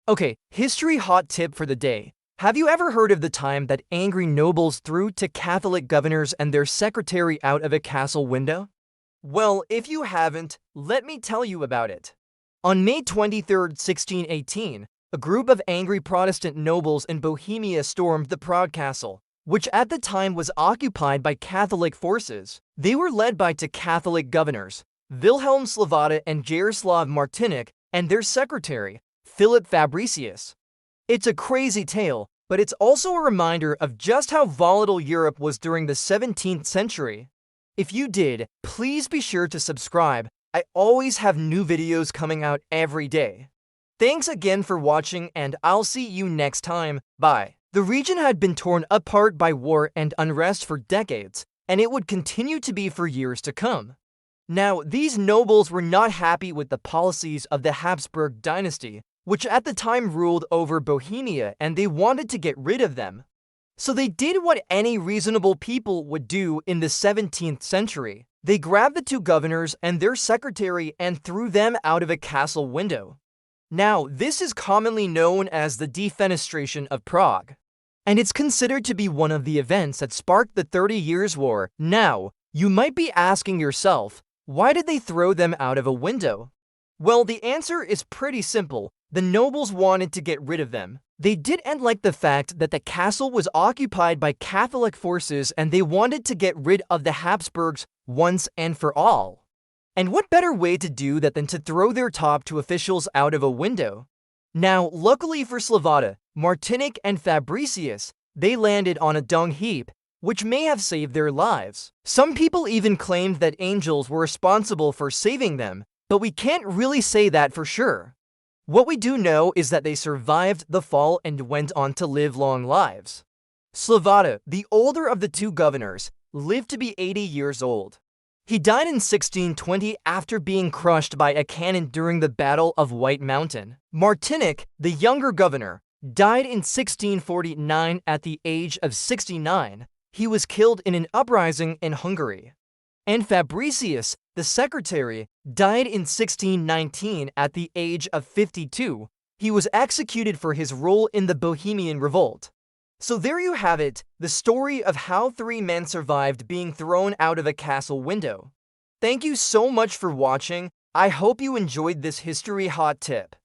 Okay, history hot tip for the day. Have you ever heard of the time that angry nobles threw two Catholic governors and their secretary out of a castle window? Well, if you haven't, let me tell you about it. On May 23, 1618, a group of angry Protestant nobles in Bohemia stormed the Prague castle, which at the time was occupied by Catholic forces. They were led by two Catholic governors, Wilhelm Slavata and Jaroslav Martinic, and their secretary, Philip Fabricius. It's a crazy tale, but it's also a reminder of just how volatile Europe was during the 17th century. If you did, please be sure to subscribe. I always have new videos coming out every day. Thanks again for watching, and I'll see you next time. Bye. The region had been torn apart by war and unrest for decades, and it would continue to be for years to come. Now, these nobles were not happy with the policies of the Habsburg dynasty, which at the time ruled over Bohemia, and they wanted to get rid of them. So they did what any reasonable people would do in the 17th century. They grabbed the two governors and their secretary and threw them out of a castle window. Now, this is commonly known as the Defenestration of Prague, and it's considered to be one of the events that sparked the 30 Years' War. Now, you might be asking yourself, why did they throw them out of a window? Well, the answer is pretty simple. The nobles wanted to get rid of them. They didn't like the fact that the castle was occupied by Catholic forces, and they wanted to get rid of the Habsburgs once and for all. And what better way to do that than to throw their top two officials out of a window? Now, luckily for Slavata, Martinic, and Fabricius, they landed on a dung heap, which may have saved their lives. Some people even claimed that angels were responsible for saving them, but we can't really say that for sure. What we do know is that they survived the fall and went on to live long lives. Slavata, the older of the two governors, lived to be 80 years old. He died in 1620 after being crushed by a cannon during the Battle of White Mountain. Martinic, the younger governor, died in 1649 at the age of 69. He was killed in an uprising in Hungary. And Fabricius, the secretary, died in 1619 at the age of 52. He was executed for his role in the Bohemian Revolt. So there you have it, the story of how three men survived being thrown out of a castle window. Thank you so much for watching. I hope you enjoyed this history hot tip.